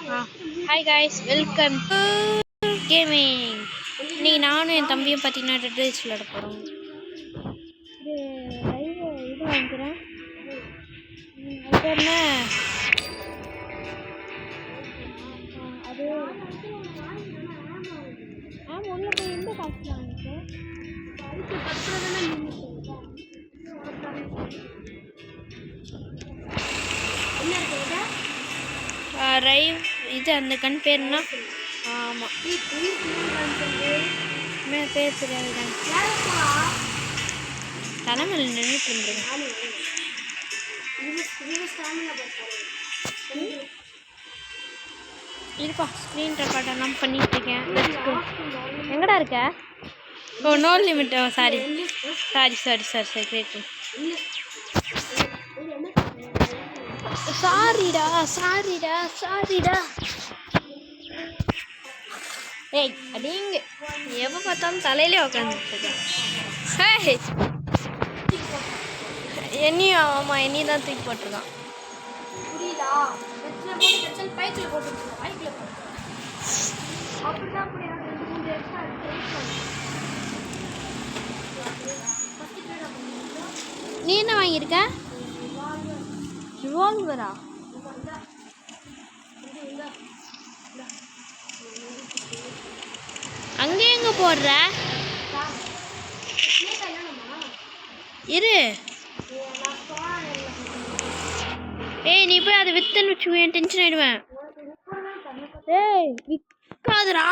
Hi guys, welcome to gaming. இன்னைக்கு நானும் என் தம்பியும் பார்த்தீங்கன்னா ரெட் ரேஸ் விளையாட போகிறோம். இது வாங்கிக்கிறேன். அது என்ன அது உள்ள போய் எந்த காசு வாங்கிட்டேன். ரைவ் இது அந்த கண் பேருனா ஆமாம் பேர் தெரியாதுதான். தலைமையில் நின்றுட்டு இருந்துருக்கேன். இருப்பா, ஸ்க்ரீன் ரெக்கார்டெல்லாம் பண்ணிட்டு இருக்கேன். எங்கடா இருக்க? Oh, no limit. Sorry great. சாரிடா. ஏய் அடிங்க, எப்போ பார்த்தாலும் தலையிலே உட்காந்துருக்கேன். என்னையும் ஆமாம், என்னையும் தான் தூக்கி போட்டிருக்கான். நீ என்ன வாங்கியிருக்க? ரிவால்வரா? அங்கே எங்க போடுற? இரு. ஏய், நீ போய் அதை வித்துன்னு வச்சுக்கோ, டென்ஷன் ஆயிடுவேன். ஏய் விற்காதுடா.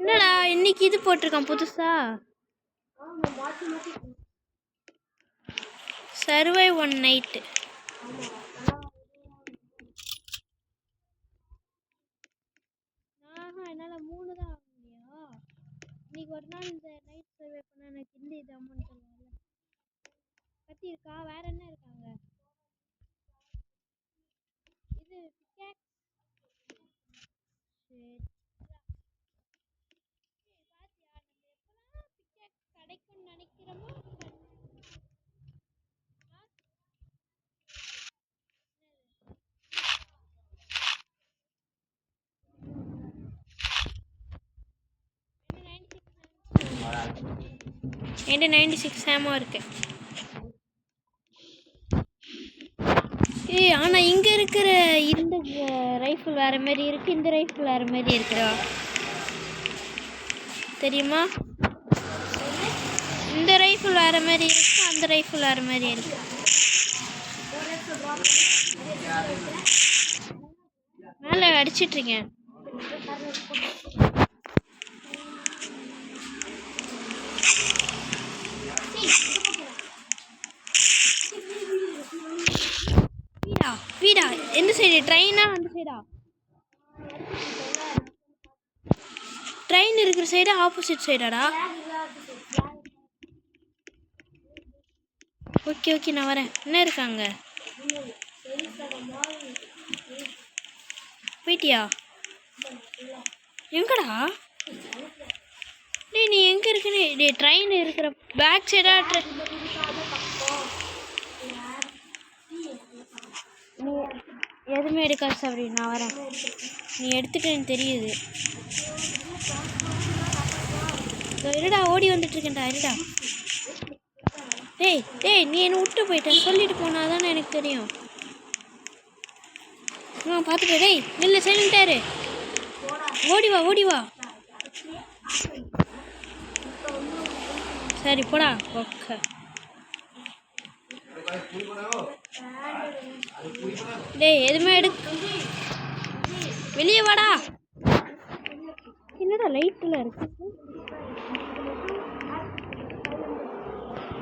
என்னடா இன்னைக்கு இது போட்டிருக்கான் புதுசா, சர்வைவ் ஒன் நைட். என்னால் 3 தான் ஆக முடியும். இன்னைக்கு ஒரு நாள் இந்த நைட் சர்வே பண்ண எனக்கு இந்த இது அமௌண்ட் தருவாங்கல்ல. கத்தி இருக்கா? வேற என்ன இருக்காங்க? இது கிடைக்கும்னு நினைக்கிறோமோ. என்கிட்ட 96 ஆமோ இருக்கு. ஏய், ஆனால் இங்கே இருக்கிற இந்த ரைஃபிள் வேறு மாதிரி இருக்குது, இந்த ரைஃபிள் வேறு மாதிரி இருக்குடா, தெரியுமா? இந்த ரைஃபிள் வேறு மாதிரி இருக்குது, அந்த ரைஃபிள் வேறு மாதிரி இருக்கு. மேலே அடிச்சிட்ருக்கேன். வீடா எந்த சைடு? ட்ரெயினா? அந்த சைடா? ட்ரெயின் இருக்கிற சைடு ஆப்போசிட் சைடாடா? ஓகே நான் வரேன். என்ன இருக்காங்க? போயிட்டியா? எங்கடா? டேய், நீ எங்கே இருக்குன்னு? டே, ட்ரெயின் இருக்கிற பேக் சைடா? நீ எதுவுமே எடுக்காது சாப்பிடு, நான் வரேன். நீ எடுத்துட்டேன்னு தெரியுது. இருடா, ஓடி வந்துட்டுருக்கேன்டா, இருடா. டேய் நீ என்னை விட்டு போயிட்டேன்னு சொல்லிட்டு போனா தானே எனக்கு தெரியும். பார்த்துட்டு டேய் நில்ல, சைலண்டாரு. ஓடி வா. சரி போடா. ஓகே, டேய் எதுவுமே வெளியே வாடா. என்னடா லைட்டில் இருக்கு?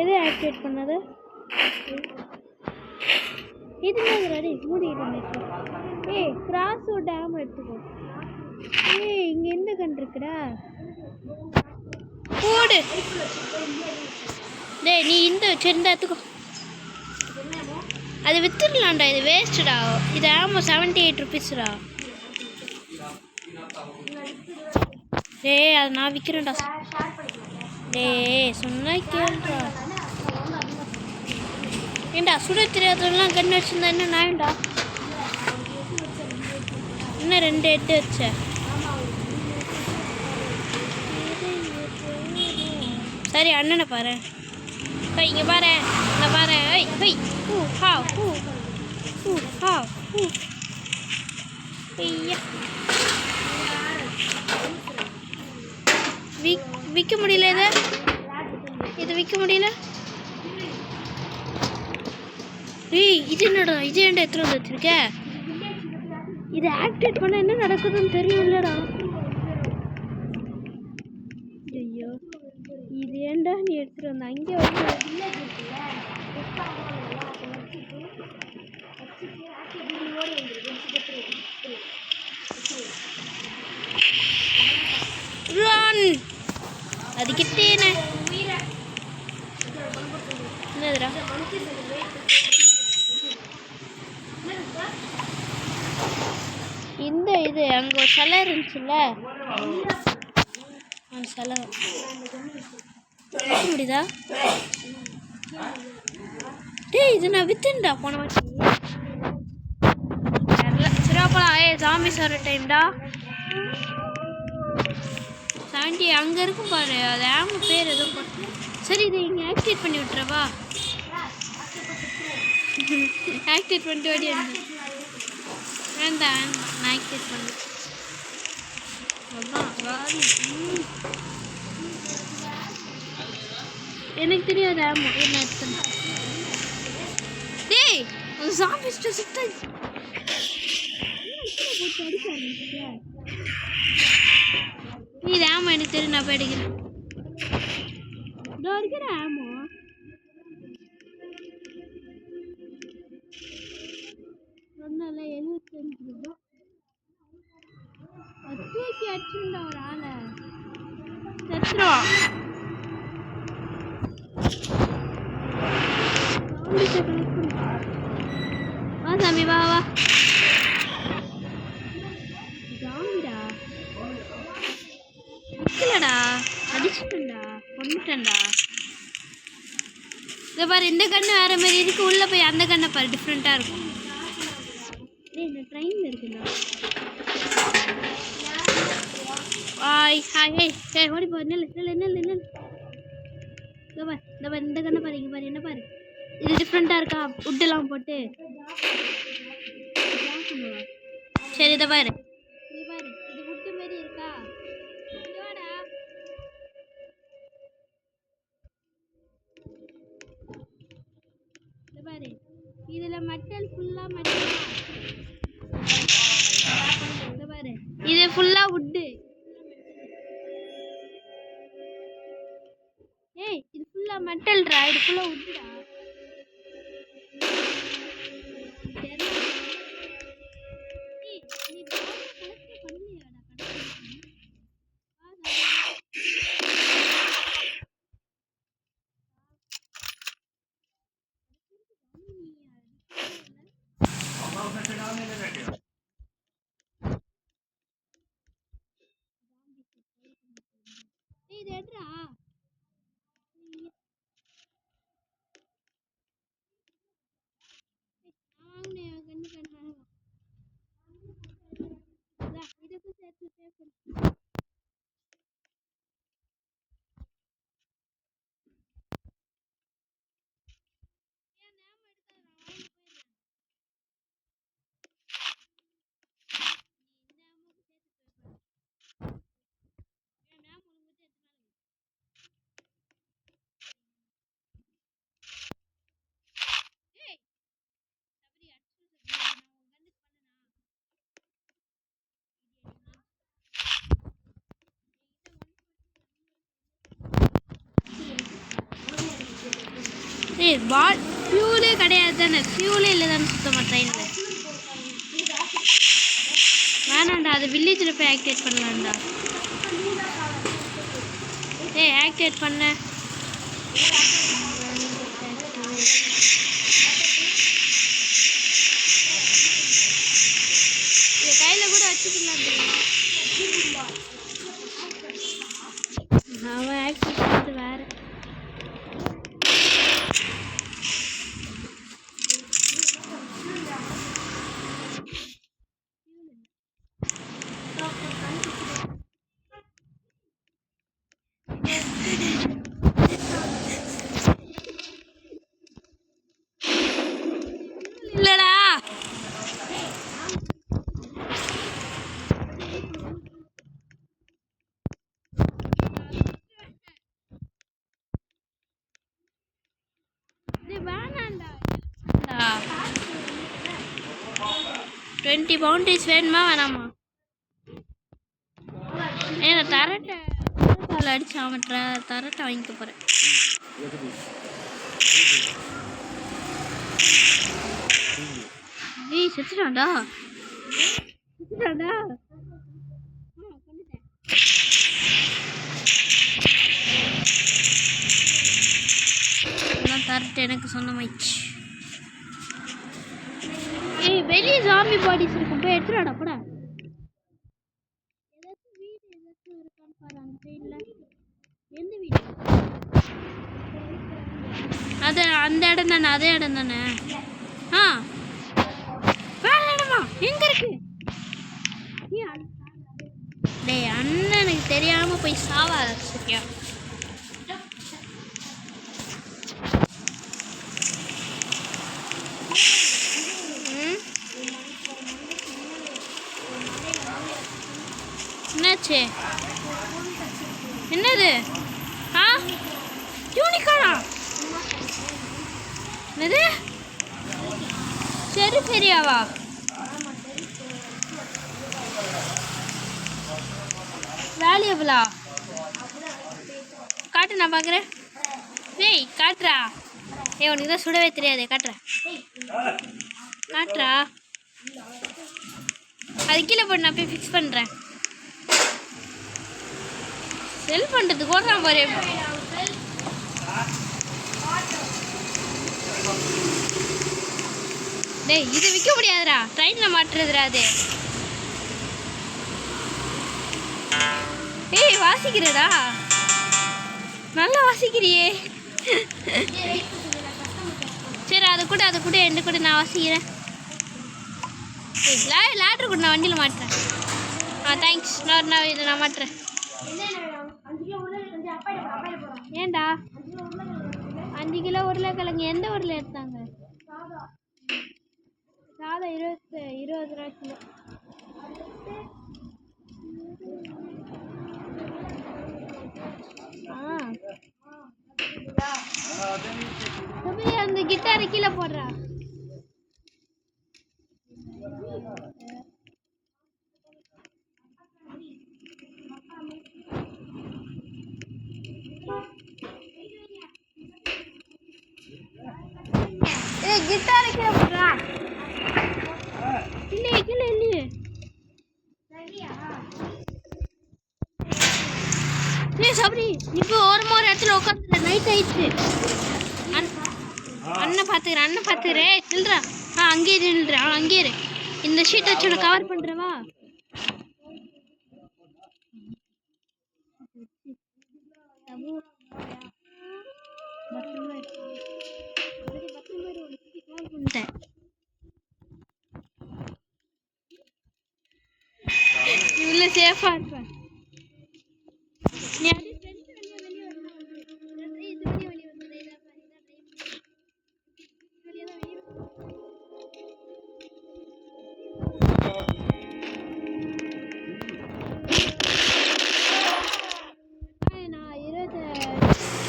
எது ஆக்டிவேட் பண்ணது? இதுமாதிரி மூடிட்டு. ஏய், கிராஸோ டேம் எடுத்துக்கோ. ஏய், இங்கே எந்த கண் இருக்குடா? போடு. டேய் நீ இந்த எடுத்துக்கோ. அது வித்துடலாம்டா, இது வேஸ்ட்டுடா. இது ஆமாம் 78 ருபீஸ்டா. டேய் அது நான் விற்கிறேன்டா. டேய் சொன்னா கேளுடா. ஏண்டா சுட தெரியாதவெல்லாம் கண்ணு வச்சுருந்தா என்ன நாயண்டா? இன்னும் 2 8 வச்ச. சரி அண்ணனை பாரு. இங்கே பாரு, இங்கே பாரு. ஹை ஹூ ஹா ஹூ ஹூ ஹா ஹூ. ஐயா விற்க முடியல. இது விற்க முடியல. ஏய் இது என்னடா? இது ஏன்டா எத்தனை வந்து வச்சிருக்க? இதை ஆக்டிவேட் பண்ண என்ன நடக்குதுன்னு தெரியும் இல்லடா? ஐயோ இது ஏன்டா நீ எடுத்துட்டு வந்த? அங்கே வந்து அது கிட்டேன என்னதுடா? இந்த இது அங்கே ஒரு சிலை இருந்துச்சுல்ல, அந்த சிலை முடியுதா? டேய் இது நான் வித்துண்டா போன வாட்டி. சிறப்பலாம் ஜாம்பி சார் டைம்டா. 70 அங்கே இருக்கும் பாரு. அது ஆம்பு பேர் எதுவும் போட்டு. சரி இதை இங்கே ஆக்டிவேட் பண்ணி விட்டுறவா? ஆக்டிவேட் பண்ணிட்டு வாடி. வேண்டாம் நான் ஆக்டிவேட் பண்ணு. எனக்கு தெரியாது ஆமாம் என்ன எடுத்து. டேய் ஒரு ஜாம்பி சுத்த இது ஆமாம் எனக்கு தெரியும். நான் போய் அடிக்கிறேன். இதோ அடிக்கிறேன் ஆமாம். ஒன்றும் 75 ரூபா தூக்கி அடிச்சுண்டா ஒரு ஆளை செத்துருவான். வா சாமி வா வா. ஜாம்பிடா இல்லடா, அடிச்சுட்டா கொண்டுட்டேன்டா. இதை பாரு, இந்த கண்ணு வேற மாதிரி இருக்கு. உள்ள போய் அந்த கண்ணை பாரு, டிஃப்ரெண்டா இருக்கும். இந்த ட்ரெயின்ல இருக்குண்ணா. Hi hi. ஏய் ஓடி போ. நெல் நெல் நெல் நெல். இந்த கண்ணை பாரு, இங்கே பாரு என்ன பாரு. இது டிஃப்ரெண்டா இருக்கா? உட்டெல்லாம் போட்டு. சரி இதை பாரு, இது பாரு, இது உட்டு மாரி இருக்கா? இதை பாரு, இதுல மெட்டல் ஃபுல்லா மெட்டல். இதை பாரு, இது ஃபுல்லா உட்டு. ஏய் இது ஃபுல்லா மெட்டல்டா, இது ஃபுல்லா உட்டுடா. இது எடுறா. இதுக்கு சேர்த்து சேர்த்து பால் ஃபியூலே கிடையாது தானே? ஃபியூலே இல்லை தானே சுத்தமாக ட்ரெயினில்? வேணாண்டா, அது வில்லேஜில் போய் ஆக்டிவேட் பண்ணலாம்டா. ஏய் ஆக்டிவேட் பண்ண. இதை கையில் கூட வச்சுக்கலாம். அவன் ஆக்டிவிட்டி வேற. இல்லடா வேணாண்டா 20 பவுண்டரிஸ் வேணுமா வேணாமா? ஏன்னா தரட்டை அடிச்சு அவன் தரட்டை வாங்கிக்க போறேன். ஏய் செத்துட்டான்டா தரட்டை எனக்கு சொன்னமாயிடுச்சு. ஏய் வெளியே ஜாம்பி பாடிஸ் இருக்கும், போய் எடுத்துடாடா போட. ஏதாச்சும் வீடு ஏதாச்சும் இருக்கான்னு பாரு அந்த சைடுல. எந்த வீடு? அது அந்த இடம் தானே, அதே இடம் தானே. ஆ வேற இடமா எங்க இருக்கு? டேய் அண்ணனுக்கு தெரியாம போய் சாவா சரியா? என்னாச்சு? என்னது? ஆ யூனிகானா? என்னது? சரி சரியாவா? வேல்யூபிளா? காட்டு நான் பார்க்குறேன். டேய் காட்டுறா. ஏய் உனக்கு தான் சுடவே தெரியாது. காட்டுறேன் காட்டுறா. அது கீழே போட்டு நான் போய் ஃபிக்ஸ் பண்ணுறேன். செல் பண்ணுறதுக்கு ஓடுறான் பாரு. டேய் இது விற்க முடியாதுடா, ட்ரெயினில் மாட்டுறதுடா அது. ஏய் வாசிக்கிறடா, நல்லா வாசிக்கிறியே. சரி அது கூட என்ன கூட நான் வாசிக்கிறேன். லேட்ரு கூட நான் வண்டியில் மாட்டுறேன். தேங்க்ஸ். நான் இதை நான் மாட்டுறேன். ஏண்டா 5 கிலோ உருளைக்கிழங்கு எந்த ஊரில் எடுத்தாங்க? சாதம் 20 ரூபா கிலோ. அந்த கிட்டாரை கீழே போடுறா. கிட்டாரை கீழே போடுறா. இல்லையே கீழே இல்லையே. சபரி இப்போ ஒரு இடத்துல உட்காந்து நைட் ஆயிடுச்சு. அண்ணன் பார்த்துக்கிறேன் நில்றா. அங்கேயே நில்றா, அங்கேயே இரு. இந்த ஷீட் வச்சு உனக்கு கவர் பண்ணுறவா? இவ்வளோ சேஃபாக இருப்பேன்.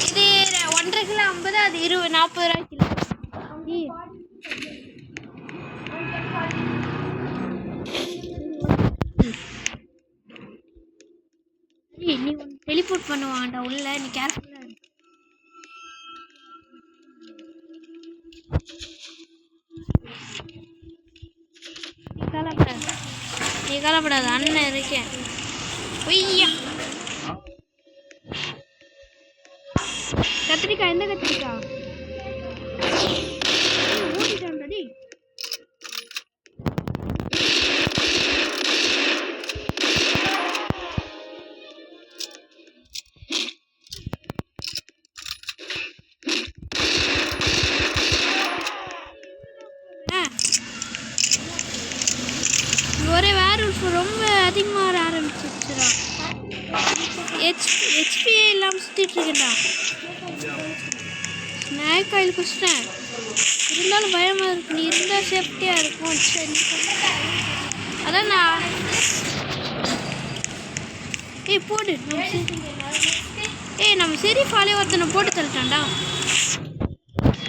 இது 1.5 கிலோ 50, அது 40 ரூபா கிலோ. நீ டெலிபோர்ட் பண்ணுவான்டா உள்ள, நீ கேர்ஃபுல்லா இரு. நீ கவலைப்படாத அண்ணன் இருக்கேன். பொய்யா கத்திரிக்காய், எந்த கத்திரிக்காய்? ஓடிட்டான்டி. ரொம்ப அதிகமாக வர ஆரம்பிச்சிருச்சுடா. ஹெச்பியே இல்லாமல் சுற்றிட்டு இருக்கேன்டா. ஸ்நாக் ஆயில் குடிச்சிட்டேன். இருந்தாலும் பயமாக இருக்கு. நீ இருந்தால் சேஃப்டியாக இருக்கும். சரி அதான் நான் போடு. நம்ம ஷெரீஃபாலே ஒருத்தனை போட்டு தள்ளிட்டான்டா.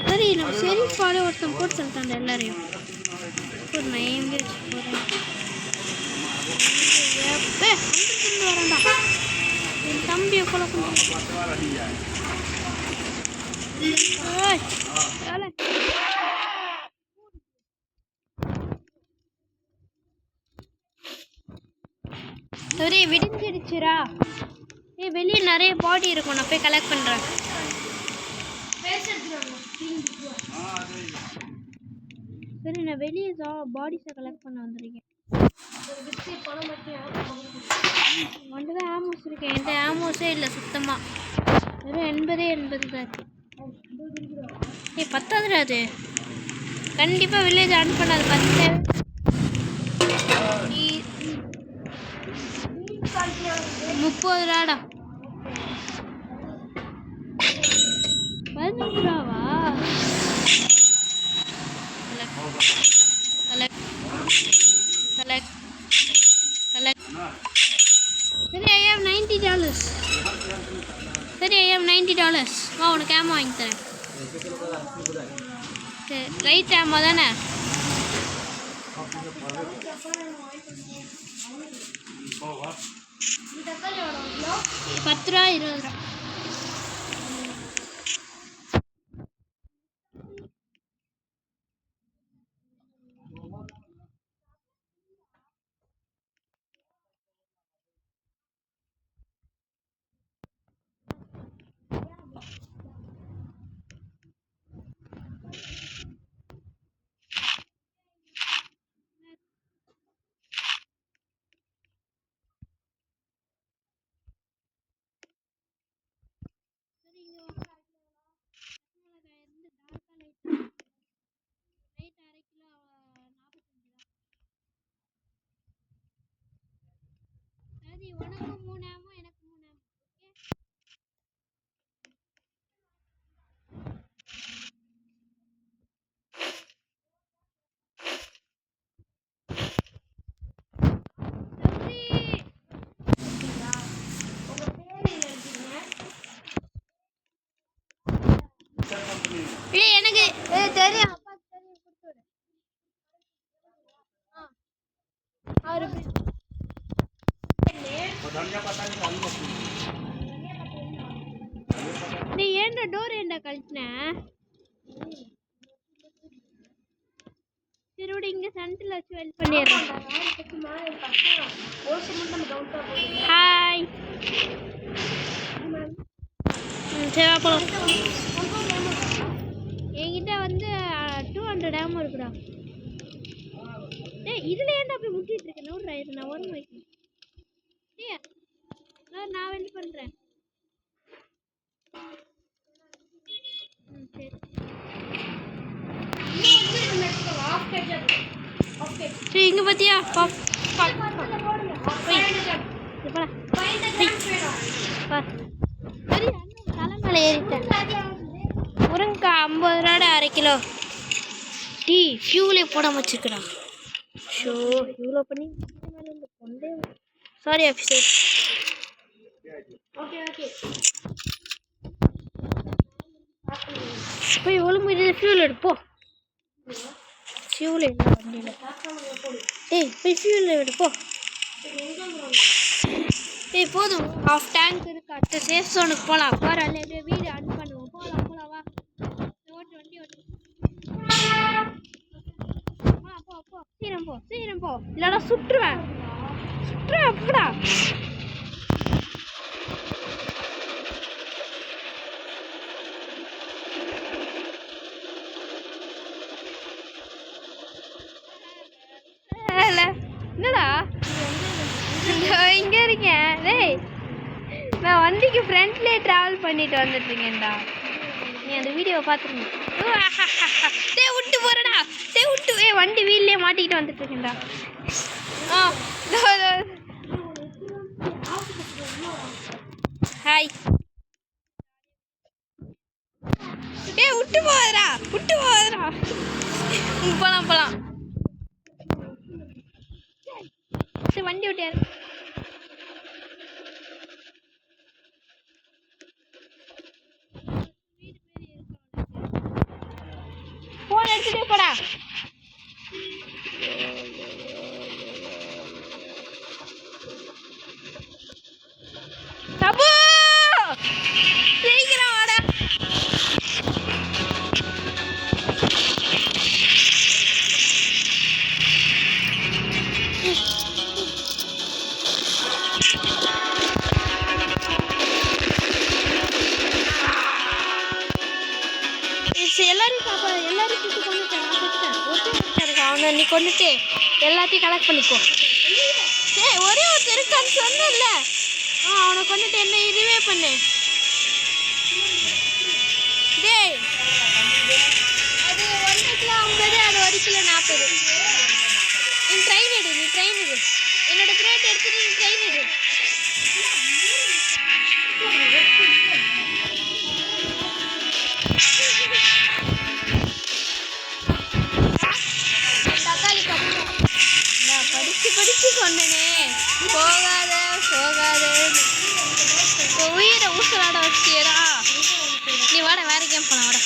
சரி நம்ம ஷெரீஃபாலே ஒருத்தன் போட்டு தள்ளிட்டான்டா எல்லாரையும். நான் எங்கே போகிறேன் வரேன்டா. என் தம்பியை கொலை பண்ணுறேன். சரி விடிஞ்சிடுச்சுரா. வெளியே நிறைய பாடி இருக்கும். நான் போய் கலெக்ட் பண்ணுறேன். சரி நான் வெளியே பாடிஸை கலெக்ட் பண்ண வந்திருக்கேன். ஒன்று தான் ஆமோஸ் இருக்கேன். என்கிட்ட ஆமோஸே இல்லை சுத்தமாக. வெறும் 80 தான் இருக்கு. பத்தாதுடா. அது கண்டிப்பாக வில்லேஜ் ஆன் பண்ணாது. 30 ரூபாடா. 15 ரூபாவா? சரி ஐ ஹேவ் $90. சரி ஐ ஹேவ் $90. வா உனக்கு ஆமோ வாங்கி தரேன். சரி ரைட் ஆமோ தானே? $10 $20. உனக்கு 3 ஆமோ எனக்கு 3 ஆமோ. எனக்கு தெரியும். நீ ஏன்டா டோர் ஏன்டா கழட்டின? திருவிட இங்க சென்டர்ல வச்சு வெல்ட் பண்ணிடுறேன். ஹாய் என்கிட்ட வந்து 200 ஆமோ இருக்குடா. இதுல ஏன்டா போய் முட்டிட்டு இருக்கேன்? நூறுரூவா இது நான் ஒரு வைக்கிறேன். நான் வெல்ட் பண்றேன். சரி இங்க பாத்தியா? தலைமலை ஏறிட்டேன். முருங்கா 50 ரூபாடா 1/2 கிலோ. டீ ஃபியூலே போடாம வச்சிருக்கடா. ஷோ இவ்வளோ பண்ணி சாரி ஆஃபீஸர். போய் ஒழுங்கு ஃபியூல் எடுப்போம். ஃபியூல் இல்லை வண்டியில். போய் ஃபியூல் எடுப்போம். போதும். ½ டேங்க் இருக்கு. அடுத்த சேஃப் ஜோனுக்கு போகலாம். பாரு அல்ல வீடு ஆன் பண்ணுவோம். போகலாம் வா. ஓட்டு வண்டி ஓட்டு. போ சீக்கிரம் போ இல்லைனா சுற்றுவேன் போடா. என்னடா இங்க இருக்கேன். நான் வண்டிக்கு ஃப்ரண்ட்லேயே ட்ராவல் பண்ணிட்டு வந்துட்டு இருக்கேன்டா. நீ நீ அந்த வீடியோவை பார்த்துருங்க. டே விட்டு போறடா, டே விட்டு வண்டி வீல்லே மாட்டிக்கிட்டு வந்துட்டு இருக்கேன்டா. ஹாய். டே விட்டு போதா, விட்டு போதா. போலாம். சரி வண்டி விட்டாரு. போன் எடுத்துட்டே போடா. தபு சீக்கிரம் வாடா. எல்லாரும் சுட்டு கொண்டுட்டேன். அவனை நீ கொண்டுட்டு எல்லாத்தையும் கலெக்ட் பண்ணிக்கோ. ஒரே ஒருத்தர் இருக்கான்னு சொன்னல, அவனை கொண்டுட்டு என்ன இதுவே பண்ணு. டேய் அது 1 கிலோ 50, அது 1 கிலோ 40. நீ ட்ரெயின் எடு. என்னோட கிரேட் எடுத்துட்டு நீ ட்ரெயின் எடு. படிச்சு சொன்னனே போகாத உயிரை ஊசலாட வச்சியடா. நீ வாட வேற கேம் போலாம் வாட.